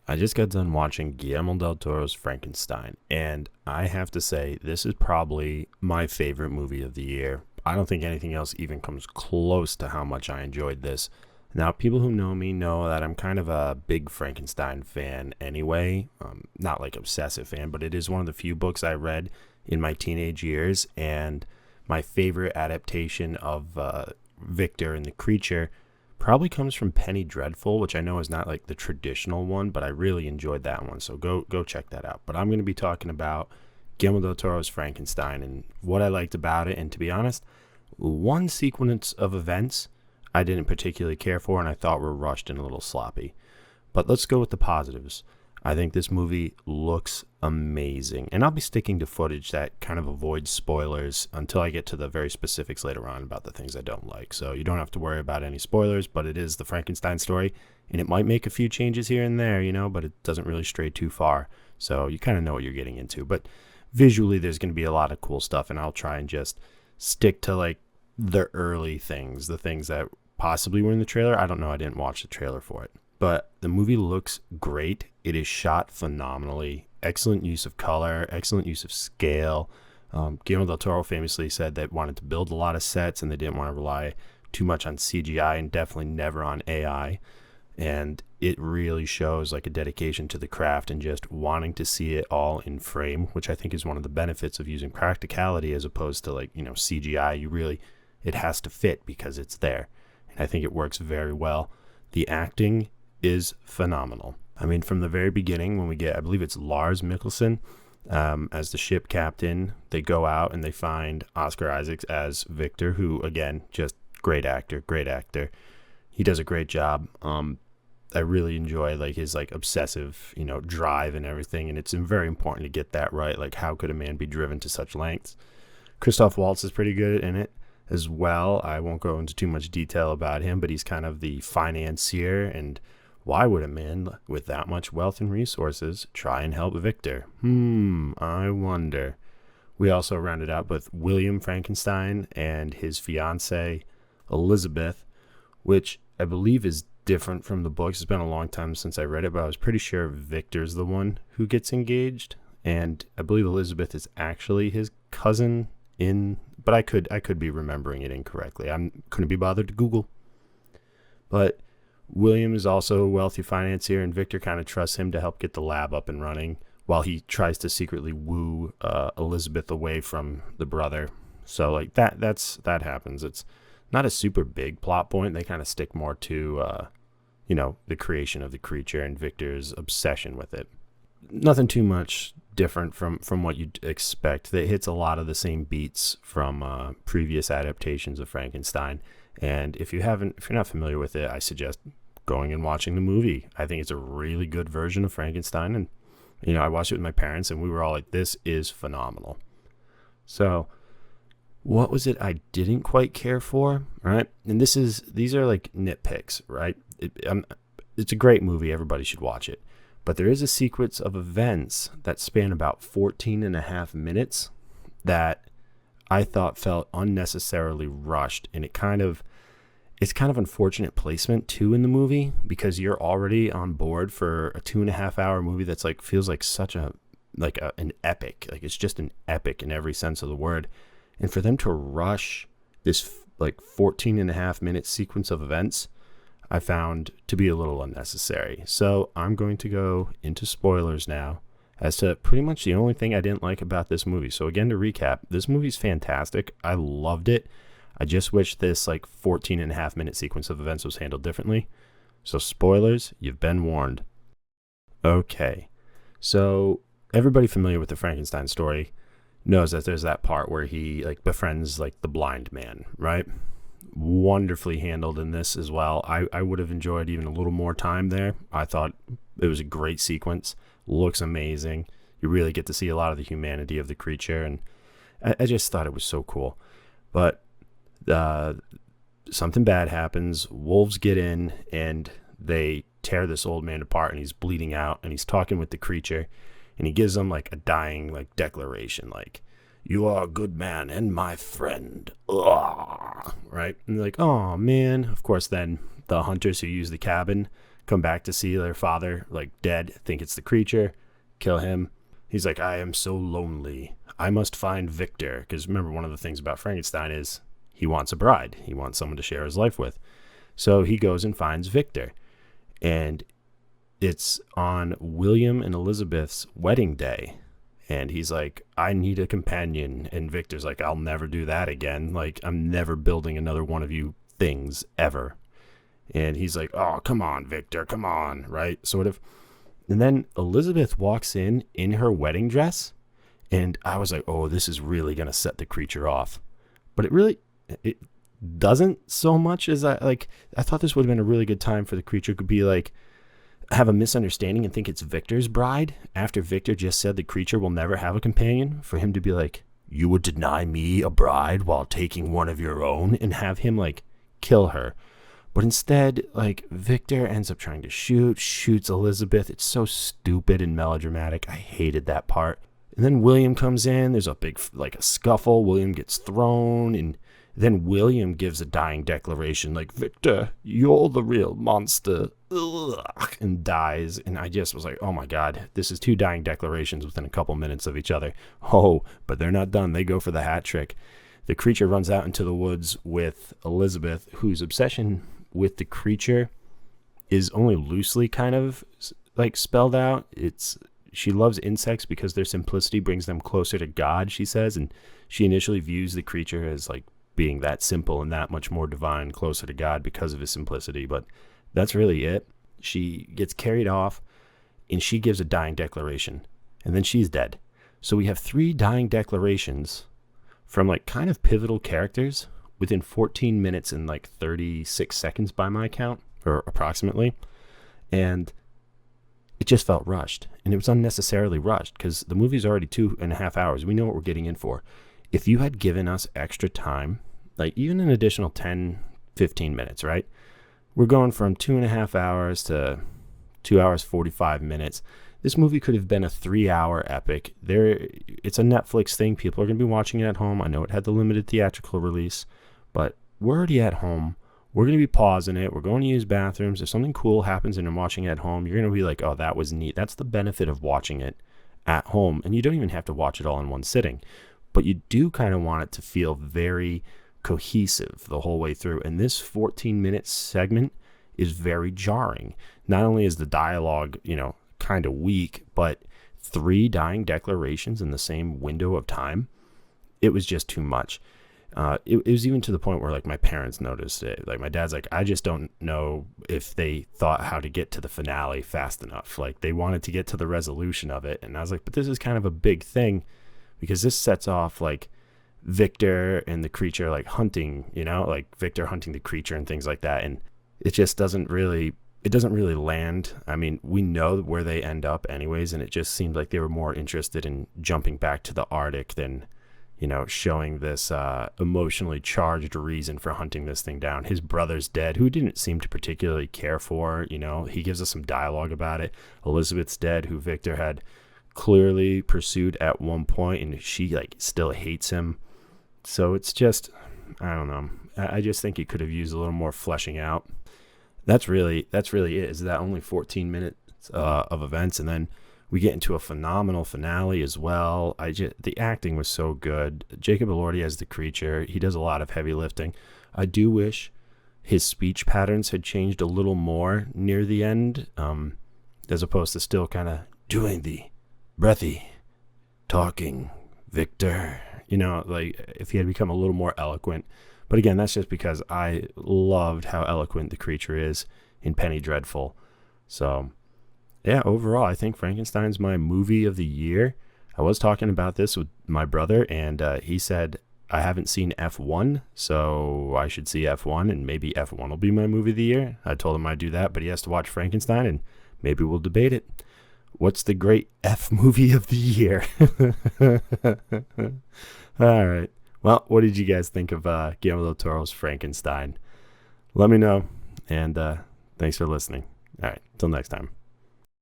I just got done watching Guillermo del Toro's Frankenstein, and I have to say, this is probably my favorite movie of the year. I don't think anything else even comes close to how much I enjoyed this. Now, people who know me know that I'm kind of a big Frankenstein fan anyway. Not like obsessive fan, but it is one of the few books I read in my teenage years, and my favorite adaptation of Victor and the Creature probably comes from Penny Dreadful, which I know is not like the traditional one, but I really enjoyed that one. So go check that out. But I'm going to be talking about Guillermo del Toro's Frankenstein and what I liked about it. And to be honest, one sequence of events I didn't particularly care for and I thought were rushed and a little sloppy. But let's go with the positives. I think this movie looks amazing. And I'll be sticking to footage that kind of avoids spoilers until I get to the very specifics later on about the things I don't like. So you don't have to worry about any spoilers, but it is the Frankenstein story. And it might make a few changes here and there, but it doesn't really stray too far. So you kind of know what you're getting into. But visually, there's going to be a lot of cool stuff. And I'll try and just stick to like the early things, the things that possibly were in the trailer. I don't know. I didn't watch the trailer for it. But the movie looks great. It is shot phenomenally. Excellent use of color, excellent use of scale. Guillermo del Toro famously said they wanted to build a lot of sets and they didn't want to rely too much on CGI and definitely never on AI. And it really shows like a dedication to the craft and just wanting to see it all in frame, which I think is one of the benefits of using practicality as opposed to like, CGI. It has to fit because it's there. And I think it works very well. The acting is phenomenal. I mean, from the very beginning, when we get, I believe it's Lars Mikkelsen as the ship captain, they go out and they find Oscar Isaacs as Victor, who, again, just great actor. He does a great job. I really enjoy like his like obsessive, drive and everything. And it's very important to get that right. Like, how could a man be driven to such lengths? Christoph Waltz is pretty good in it as well. I won't go into too much detail about him, but he's kind of the financier. And why would a man with that much wealth and resources try and help Victor? I wonder. We also rounded out with William Frankenstein and his fiancée, Elizabeth, which I believe is different from the books. It's been a long time since I read it, but I was pretty sure Victor's the one who gets engaged. And I believe Elizabeth is actually his cousin but I could be remembering it incorrectly. I couldn't be bothered to Google. But William is also a wealthy financier, and Victor kind of trusts him to help get the lab up and running while he tries to secretly woo Elizabeth away from the brother. So like that happens. It's not a super big plot point. They kind of stick more to the creation of the creature and Victor's obsession with it. Nothing too much different from what you'd expect. It hits a lot of the same beats from previous adaptations of Frankenstein. And if you're not familiar with it, I suggest going and watching the movie. I think it's a really good version of Frankenstein. And, I watched it with my parents and we were all like, this is phenomenal. So what was it I didn't quite care for? Right. And these are like nitpicks, right? It's a great movie. Everybody should watch it. But there is a sequence of events that span about 14 and a half minutes that I thought felt unnecessarily rushed. And it's kind of unfortunate placement too in the movie because you're already on board for a 2.5 hour movie that's like feels like such an epic. Like it's just an epic in every sense of the word. And for them to rush this like 14 and a half minute sequence of events, I found to be a little unnecessary. So I'm going to go into spoilers now as to pretty much the only thing I didn't like about this movie. So again, to recap, this movie's fantastic. I loved it. I just wish this like 14 and a half minute sequence of events was handled differently. So spoilers, you've been warned. Okay. So everybody familiar with the Frankenstein story knows that there's that part where he like befriends like the blind man, right? Wonderfully handled in this as well. I would have enjoyed even a little more time there. I thought it was a great sequence. Looks amazing. You really get to see a lot of the humanity of the creature, and I just thought it was so cool. But something bad happens. Wolves get in and they tear this old man apart, and he's bleeding out, and he's talking with the creature, and he gives them like a dying like declaration, like, "You are a good man and my friend." Ugh. Right? And they're like, "Oh, man." Of course, then the hunters who use the cabin come back to see their father, like dead, think it's the creature, kill him. He's like, I am so lonely. I must find Victor. Because remember, one of the things about Frankenstein is he wants a bride. He wants someone to share his life with. So he goes and finds Victor. And it's on William and Elizabeth's wedding day. And he's like, I need a companion. And Victor's like, I'll never do that again. Like, I'm never building another one of you things ever. And he's like, oh, come on, Victor, come on, right? Sort of. And then Elizabeth walks in her wedding dress. And I was like, oh, this is really going to set the creature off. But it doesn't so much as I thought this would have been a really good time for the creature to be like, have a misunderstanding and think it's Victor's bride after Victor just said the creature will never have a companion, for him to be like, you would deny me a bride while taking one of your own, and have him like kill her. But instead, like, Victor ends up trying to shoots Elizabeth. It's so stupid and melodramatic. I hated that part. And then William comes in. There's a big, like, a scuffle. William gets thrown, and then William gives a dying declaration, like, Victor, you're the real monster, and dies. And I just was like, oh my God, this is 2 dying declarations within a couple minutes of each other. Oh, but they're not done. They go for the hat trick. The creature runs out into the woods with Elizabeth, whose obsession with the creature is only loosely kind of like spelled out. She loves insects because their simplicity brings them closer to God, she says, and she initially views the creature as like being that simple and that much more divine, closer to God because of his simplicity. But that's really it. She gets carried off and she gives a dying declaration, and then she's dead. So we have 3 dying declarations from like kind of pivotal characters within 14 minutes and like 36 seconds by my count, or approximately. And it just felt rushed, and it was unnecessarily rushed because the movie's already 2.5 hours. We know what we're getting in for. If you had given us extra time, like even an additional 10, 15 minutes, right? We're going from 2.5 hours to 2 hours, 45 minutes. This movie could have been a 3-hour epic. It's a Netflix thing. People are going to be watching it at home. I know it had the limited theatrical release, but we're already at home. We're going to be pausing it. We're going to use bathrooms. If something cool happens and you're watching it at home, you're going to be like, oh, that was neat. That's the benefit of watching it at home. And you don't even have to watch it all in one sitting. But you do kind of want it to feel very cohesive the whole way through. And this 14-minute segment is very jarring. Not only is the dialogue, kind of weak, but 3 dying declarations in the same window of time, it was just too much. It was even to the point where like my parents noticed it. Like my dad's like, I just don't know if they thought how to get to the finale fast enough. Like they wanted to get to the resolution of it. And I was like, but this is kind of a big thing because this sets off like Victor and the creature like hunting, like Victor hunting the creature and things like that. And it just doesn't really land. I mean, we know where they end up anyways. And it just seemed like they were more interested in jumping back to the Arctic than showing this emotionally charged reason for hunting this thing down. His brother's dead, who didn't seem to particularly care for, he gives us some dialogue about it. Elizabeth's dead, who Victor had clearly pursued at one point, and she like still hates him. So it's just, I don't know. I just think he could have used a little more fleshing out. That's really it, is that only 14 minutes of events, and then we get into a phenomenal finale as well. The acting was so good. Jacob Elordi as the creature, he does a lot of heavy lifting. I do wish his speech patterns had changed a little more near the end, as opposed to still kind of doing the breathy talking, Victor. Like if he had become a little more eloquent. But again, that's just because I loved how eloquent the creature is in Penny Dreadful. So yeah, overall, I think Frankenstein's my movie of the year. I was talking about this with my brother, and he said, I haven't seen F1, so I should see F1, and maybe F1 will be my movie of the year. I told him I'd do that, but he has to watch Frankenstein, and maybe we'll debate it. What's the great F movie of the year? All right. Well, what did you guys think of Guillermo del Toro's Frankenstein? Let me know, and thanks for listening. All right, till next time.